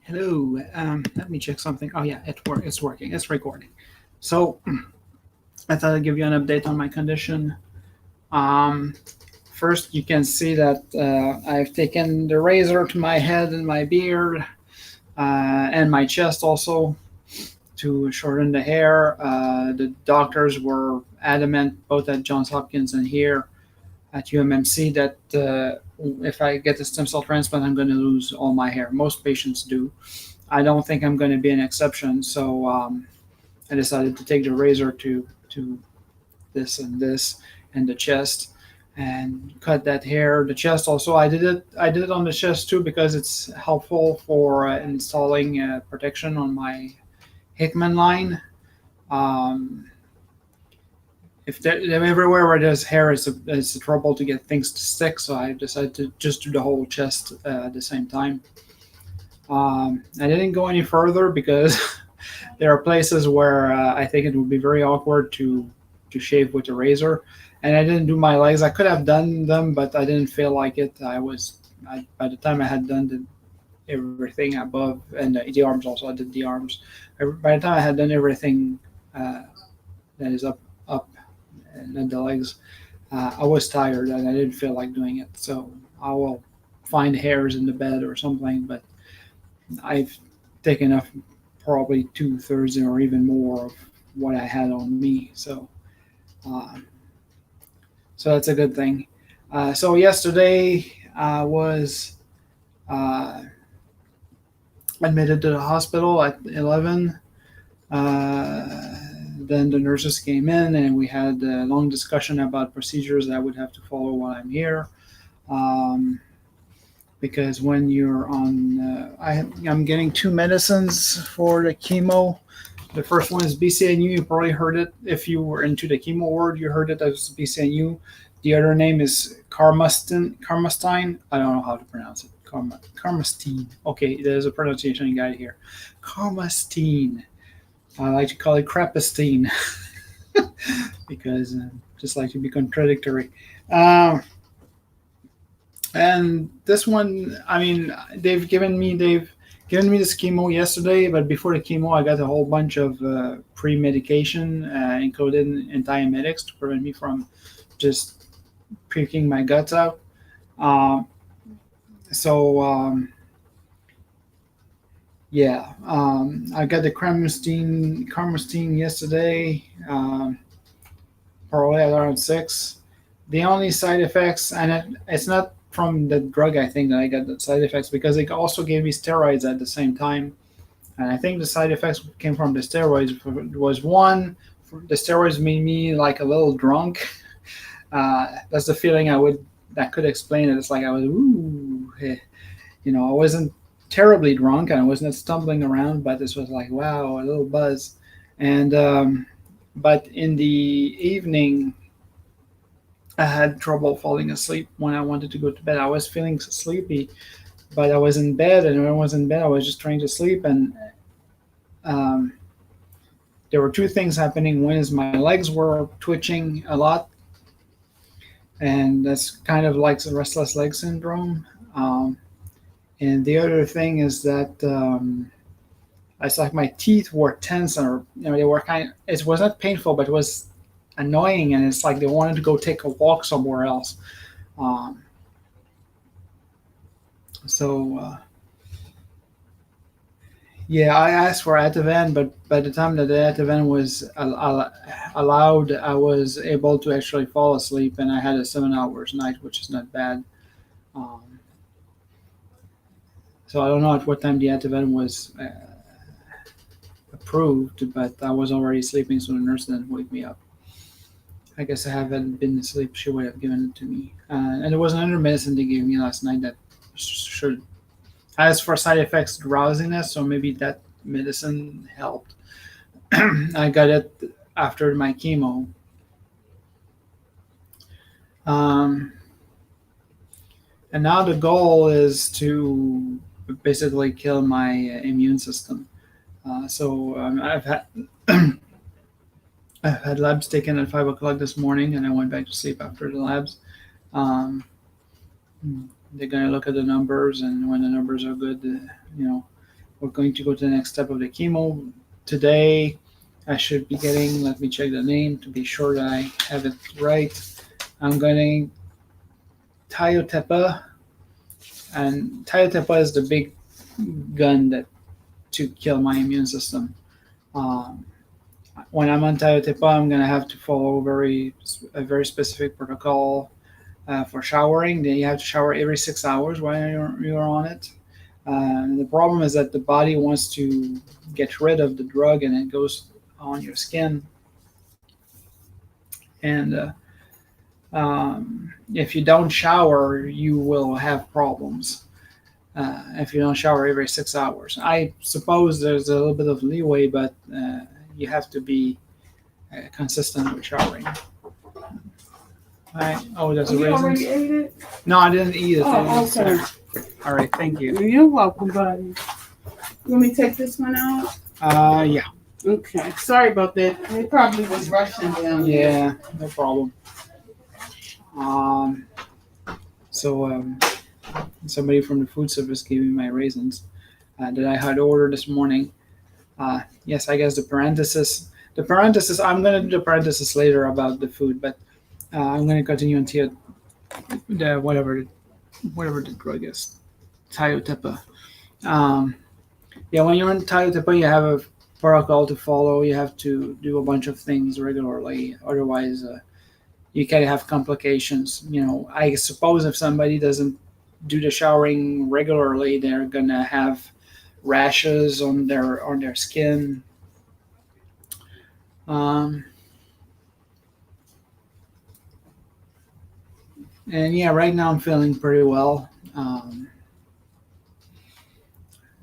Hello. Let me check something. Oh yeah, it's working. It's recording. So I thought I'd give you an update on my condition. Um, First, you can see that I've taken the razor to my head and my beard and my chest also to shorten the hair. The doctors were adamant, both at Johns Hopkins and here at UMMC, that if I get the stem cell transplant, I'm going to lose all my hair. Most patients do. I don't think I'm going to be an exception. So I decided to take the razor to this and the chest and cut that hair. The chest also, I did it on the chest too because it's helpful for installing protection on my Hickman line. Um, if everywhere where there's hair, it's trouble to get things to stick. So I decided to just do the whole chest at the same time. I didn't go any further because there are places where I think it would be very awkward to shave with a razor, and I didn't do my legs. I could have done them, but I didn't feel like it. By the time I had done everything above and the arms also, I did the arms. By the time I had done everything that is up and then the legs, I was tired and I didn't feel like doing it. So I will find hairs in the bed or something, but I've taken off probably 2/3 or even more of what I had on me. Uh, so that's a good thing. So yesterday I was uh, admitted to the hospital at 11. Uh, then the nurses came in and we had a long discussion about procedures that I would have to follow while I'm here. Um, because when you're on, I'm getting two medicines for the chemo. The first one is BCNU. You probably heard it if you were into the chemo ward. You heard it as BCNU. The other name is Carmustine. Carmustine. I don't know how to pronounce it. Carmustine. Okay, there's a pronunciation guide here. Carmustine. I like to call it Crapistine because just like to be contradictory. Um, and this one, I mean, they've given me this chemo yesterday, but before the chemo, I got a whole bunch of pre-medication, including antiemetics to prevent me from just puking my guts out. Uh, so yeah, I got the Carmustine yesterday, probably at around 6. The only side effects, and it's not from the drug, I think that I got the side effects because they also gave me steroids at the same time. And I think the side effects came from the steroids. Was one, the steroids made me like a little drunk. That's the feeling that could explain it. It's like I was, ooh, I wasn't terribly drunk and I wasn't stumbling around, but this was like, wow, a little buzz. And but in the evening, I had trouble falling asleep when I wanted to go to bed. I was feeling sleepy, but I was in bed, and when I was in bed, I was just trying to sleep. And um, there were two things happening. One is my legs were twitching a lot, and that's kind of like the restless leg syndrome. Um, and the other thing is that it's like my teeth were tense, or they were kind. It was not painful, but it was annoying, and it's like they wanted to go take a walk somewhere else. Um, so yeah, I asked for Ativan, but by the time that the Ativan was allowed, I was able to actually fall asleep, and I had a 7 hours night, which is not bad. Um, so I don't know at what time the Ativan was approved, but I was already sleeping, so the nurse didn't wake me up. I guess I haven't been asleep. She would have given it to me. And there was another medicine they gave me last night that should, as for side effects, drowsiness, so maybe that medicine helped. I got it after my chemo. Um, and now the goal is to basically kill my immune system. I've had labs taken at 5 o'clock this morning, and I went back to sleep after the labs. Um, they're gonna look at the numbers, and when the numbers are good, we're going to go to the next step of the chemo. Today, I should be getting, let me check the name to be sure that I have it right. I'm getting Tiotepa, and Tiotepa is the big gun that to kill my immune system. Um, when I'm on Tiotepa, I'm gonna have to follow a very specific protocol for showering. Then you have to shower every 6 hours while you're on it. The problem is that the body wants to get rid of the drug, and it goes on your skin. And if you don't shower, you will have problems. If you don't shower every 6 hours, I suppose there's a little bit of leeway, but you have to be consistent with showering. Oh, there's a You raisin. already ate it? No, I didn't eat it. Oh, okay. All right, thank you. You're welcome, buddy. You want me to take this one out? Yeah. Okay. Sorry about that. It probably was rushing down. Yeah, no problem. So somebody from the food service gave me my raisins that I had ordered this morning. Yes, I guess the parenthesis. I'm going to do the parenthesis later about the food, but I'm going to continue until the whatever the drug is, Tiotepa. Yeah, when you're on Tiotepa, you have a protocol to follow. You have to do a bunch of things regularly, otherwise you can have complications. I suppose if somebody doesn't do the showering regularly, they're gonna have rashes on their skin. And yeah, right now I'm feeling pretty well.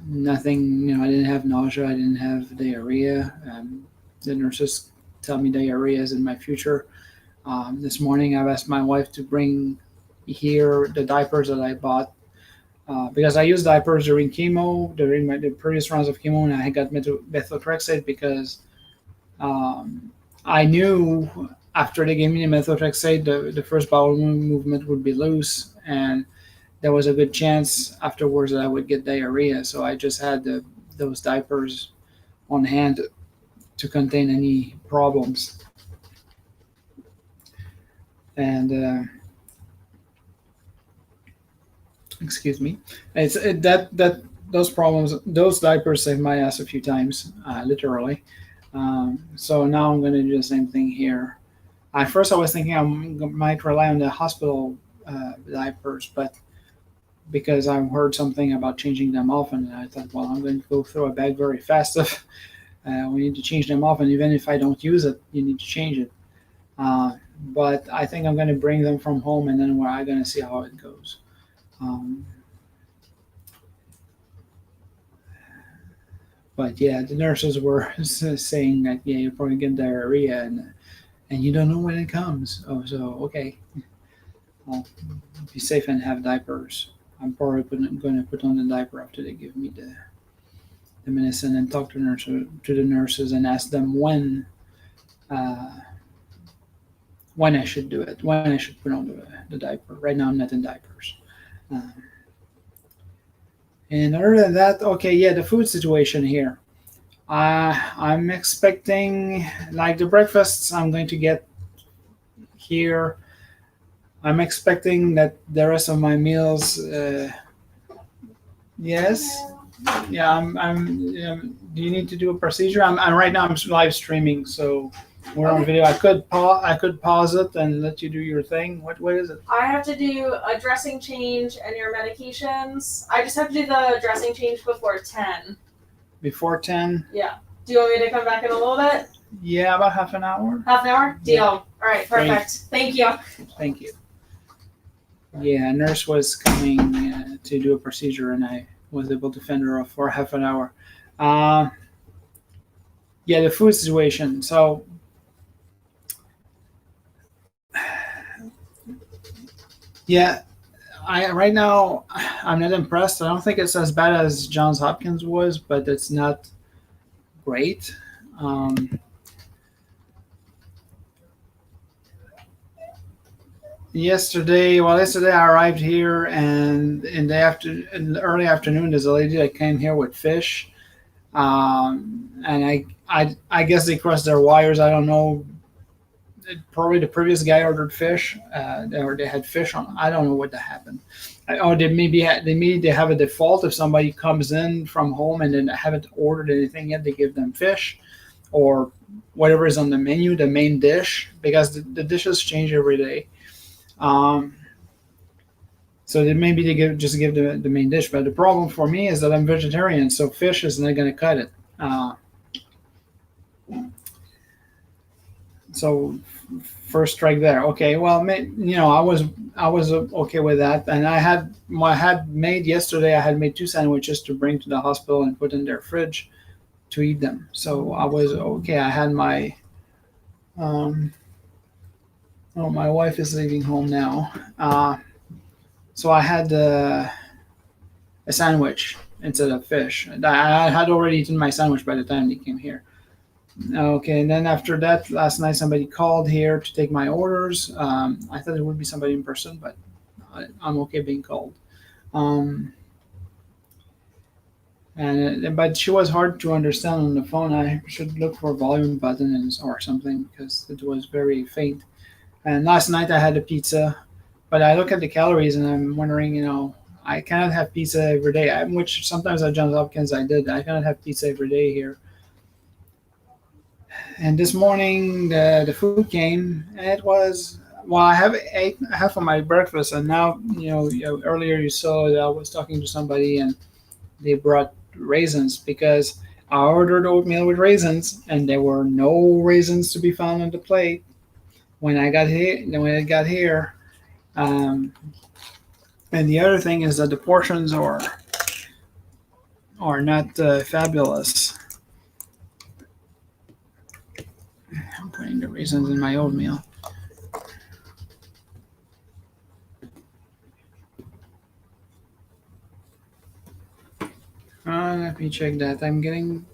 Nothing, I didn't have nausea, I didn't have diarrhea. The nurses tell me diarrhea is in my future. This morning I've asked my wife to bring here the diapers that I bought because I used diapers during chemo, during the previous rounds of chemo, and I got methotrexate because I knew after they gave me the methotrexate, the first bowel movement would be loose, and there was a good chance afterwards that I would get diarrhea. So I just had those diapers on hand to contain any problems. And excuse me, those problems, those diapers saved my ass a few times, literally. So now I'm going to do the same thing here. At first, I was thinking I might rely on the hospital diapers, but because I heard something about changing them often, and I thought, well, I'm going to go through a bag very fast if we need to change them often. Even if I don't use it, you need to change it. But I think I'm going to bring them from home, and then I'm going to see how it goes. But yeah, the nurses were saying that, yeah, you're probably getting diarrhea, and you don't know when it comes. Oh, so okay, well, be safe and have diapers. I'm probably going to put on the diaper after they give me the medicine, and talk to the nurses and ask them when I should do it, when I should put on the diaper. Right now, I'm not in diapers. And other than that, okay, yeah, the food situation here. I'm expecting, like the breakfasts I'm going to get here, I'm expecting that the rest of my meals, yes. Yeah, do you need to do a procedure? I'm right now, I'm live streaming, so we're on video. I could pause it and let you do your thing. What is it? I have to do a dressing change and your medications. I just have to do the dressing change before 10. Before 10? Yeah. Do you want me to come back in a little bit? Yeah, about half an hour. Half an hour? Deal. Yeah. All right, perfect. Thank you. Thank you. Yeah, a nurse was coming to do a procedure, and I was able to fend her off for half an hour. Yeah, the food situation. So, yeah, right now I'm not impressed. I don't think it's as bad as Johns Hopkins was, but it's not great. yesterday I arrived here, and in the early afternoon, there's a lady that came here with fish. And I guess they crossed their wires. I don't know. Probably the previous guy ordered fish, or they had fish on. I don't know what happened. Or they have a default if somebody comes in from home and then haven't ordered anything yet. They give them fish, or whatever is on the menu, the main dish, because the dishes change every day. Um, so just give the main dish. But the problem for me is that I'm vegetarian, so fish is not going to cut it. So first strike there. Okay, well, I was okay with that, and I had made yesterday. I had made 2 sandwiches to bring to the hospital and put in their fridge to eat them. So I was okay. I had my oh, my wife is leaving home now. So I had a sandwich instead of fish. I had already eaten my sandwich by the time they came here. Okay, and then after that, last night somebody called here to take my orders. I thought it would be somebody in person, but I'm okay being called. Um, but she was hard to understand on the phone. I should look for volume buttons or something because it was very faint. And last night I had a pizza, but I look at the calories and I'm wondering, I cannot have pizza every day. Which sometimes at Johns Hopkins I did. I cannot have pizza every day here. And this morning the food came, and it was well. I have ate half of my breakfast, and now earlier you saw that I was talking to somebody, and they brought raisins because I ordered oatmeal with raisins, and there were no raisins to be found on the plate when I got here. When it got here, um, and the other thing is that the portions are not fabulous. I'm putting the raisins in my oatmeal. Let me check that. I'm getting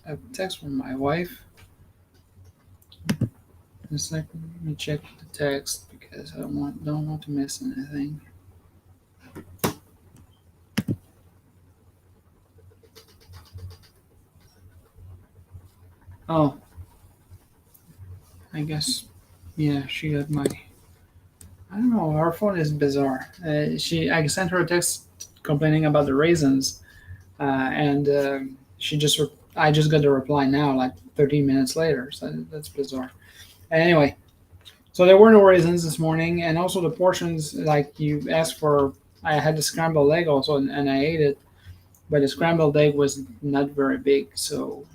a text from my wife. Just like, let me check the text because I don't want to miss anything. Oh, I guess, yeah, she got my. I don't know. Her phone is bizarre. I sent her a text complaining about the raisins, and I just got the reply now, like 13 minutes later. So that's bizarre. Anyway, so there were no raisins this morning, and also the portions, like you asked for. I had the scrambled egg also, and I ate it, but the scrambled egg was not very big, so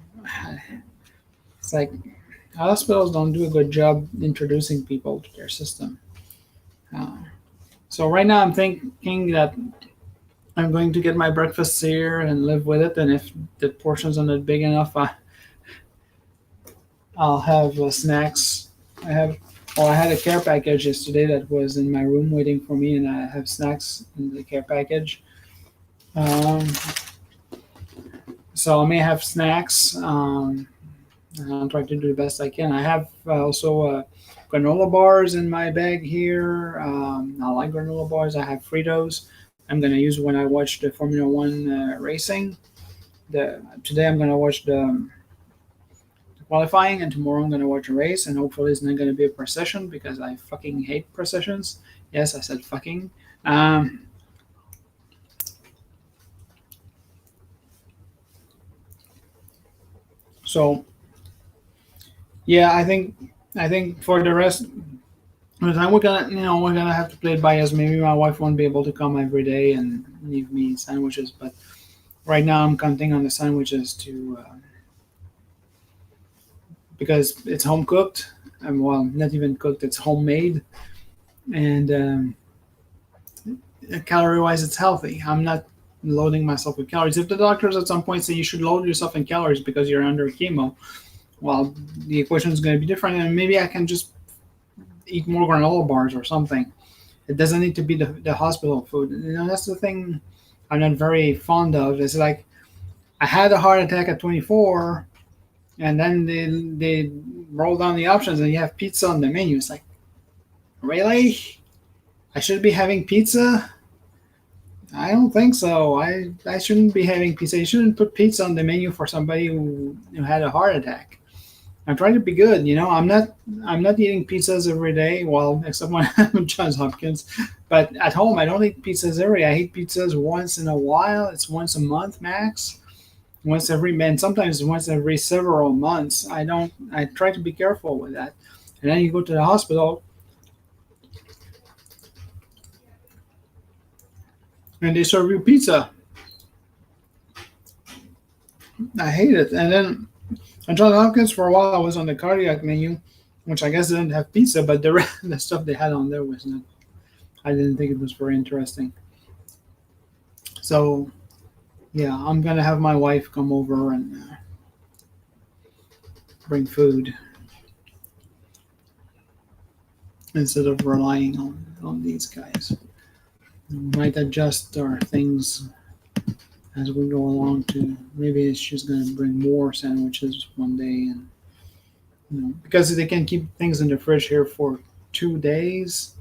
it's like hospitals don't do a good job introducing people to their system. Uh, so right now I'm thinking that I'm going to get my breakfast here and live with it, and if the portions are not big enough, I'll have snacks. I had a care package yesterday that was in my room waiting for me, and I have snacks in the care package. Um, so I may have snacks. And I'll try to do the best I can. I have also granola bars in my bag here. I like granola bars. I have Fritos. I'm gonna use when I watch the Formula One racing. Today I'm gonna watch the qualifying, and tomorrow I'm gonna watch a race, and hopefully it's not gonna be a procession because I fucking hate processions. Yes, I said fucking. Um, so yeah, I think for the rest of the time we're gonna have to play it by ear. Maybe my wife won't be able to come every day and leave me sandwiches, but right now I'm counting on the sandwiches to because it's home cooked, and well, not even cooked, it's homemade, and calorie wise, it's healthy. I'm not loading myself with calories. If the doctors at some point say you should load yourself in calories because you're under chemo, well, the equation is going to be different, and maybe I can just eat more granola bars or something. It doesn't need to be the hospital food. That's the thing I'm not very fond of. It's like I had a heart attack at 24, And then they roll down the options, and you have pizza on the menu. It's like, really? I should be having pizza? I don't think so. I shouldn't be having pizza. You shouldn't put pizza on the menu for somebody who had a heart attack. I'm trying to be good, you know. I'm not eating pizzas every day. Well, except when I'm at Johns Hopkins. But at home, I don't eat pizzas every day. I eat pizzas once in a while. It's once a month max. Once every man, sometimes once every several months. I don't. I try to be careful with that. And then you go to the hospital, and they serve you pizza. I hate it. And then at Johns Hopkins, for a while, I was on the cardiac menu, which I guess didn't have pizza, but the stuff they had on there was not. I didn't think it was very interesting. So, yeah, I'm gonna have my wife come over and bring food instead of relying on these guys. We might adjust our things as we go along. To maybe she's gonna bring more sandwiches one day, and because they can keep things in the fridge here for 2 days.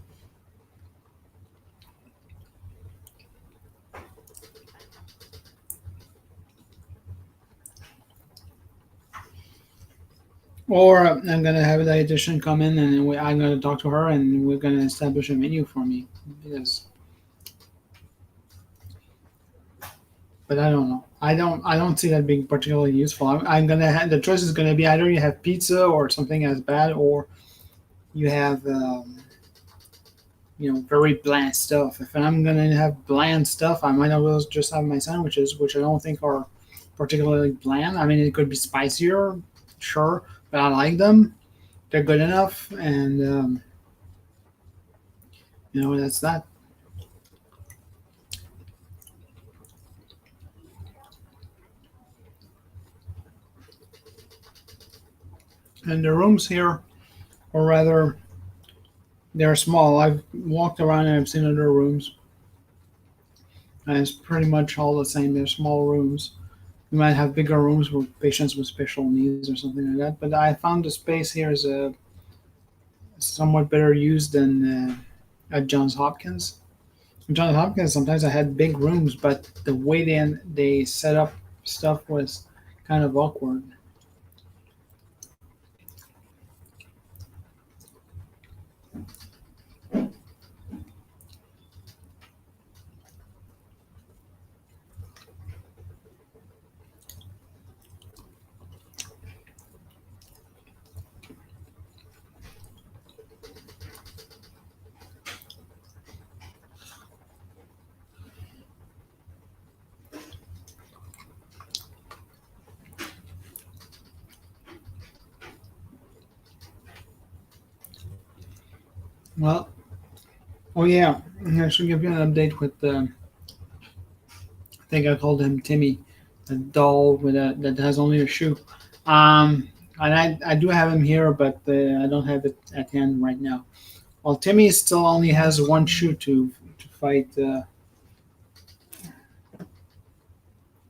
Or I'm going to have a dietitian come in, and I'm going to talk to her, and we're going to establish a menu for me. But I don't know. I don't see that being particularly useful. I'm going to have the choice is going to be either you have pizza or something as bad, or you have very bland stuff. If I'm going to have bland stuff, I might as well just have my sandwiches, which I don't think are particularly bland. I mean, it could be spicier, sure, but I like them. They're good enough, and that's that. And the rooms here are rather, they're small. I've walked around and I've seen other rooms, and it's pretty much all the same. They're small rooms. You might have bigger rooms for patients with special needs or something like that. But I found the space here is somewhat better used than at Johns Hopkins. At Johns Hopkins, sometimes I had big rooms, but the way they set up stuff was kind of awkward. Well, oh yeah, I should give you an update with I think I called him Timmy, the doll that has only a shoe. And I do have him here, but I don't have it at hand right now. Well, Timmy still only has one shoe to fight.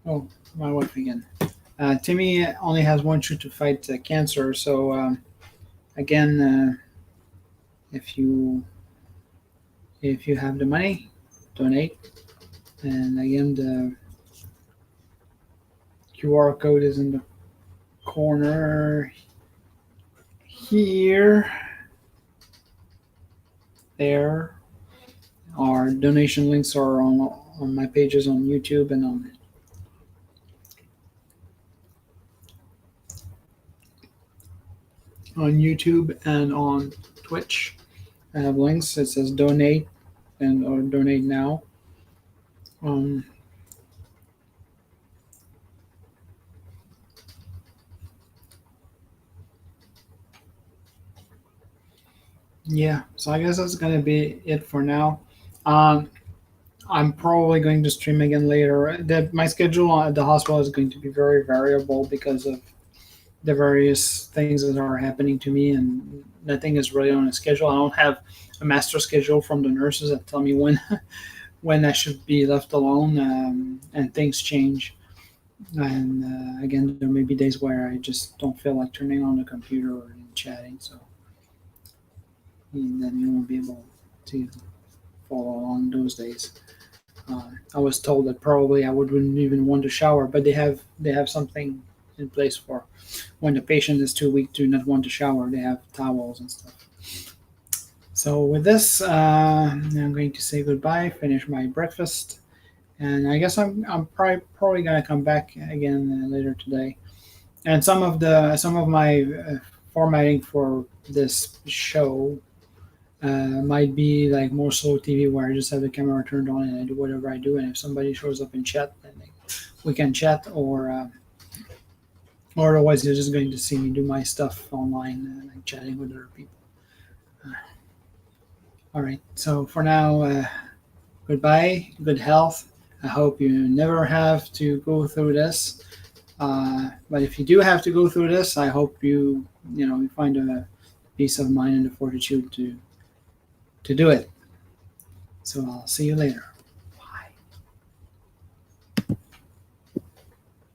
Oh, my wife again. Timmy only has one shoe to fight cancer. So again, if you have the money, donate. And again, the QR code is in the corner here. There. Our donation links are on my pages on YouTube and on YouTube and on Twitch. I have links. It says donate or donate now. Yeah, so I guess that's gonna be it for now. I'm probably going to stream again later. My schedule at the hospital is going to be very variable because of the various things that are happening to me, and nothing is really on a schedule. I don't have a master schedule from the nurses that tell me when when I should be left alone, and things change. And again, there may be days where I just don't feel like turning on the computer or chatting, so then you won't be able to follow along those days. I was told that probably I wouldn't even want to shower, but they have something in place for when the patient is too weak to not want to shower. They have towels and stuff. So with this, I'm going to say goodbye, finish my breakfast, and I guess I'm probably gonna come back again later today. And some of my formatting for this show might be like more slow TV where I just have the camera turned on and I do whatever I do. And if somebody shows up in chat, then we can chat, or otherwise you're just going to see me do my stuff online, like chatting with other people. All right. So for now, goodbye, good health. I hope you never have to go through this. But if you do have to go through this, I hope you find a peace of mind and the fortitude to do it. So I'll see you later.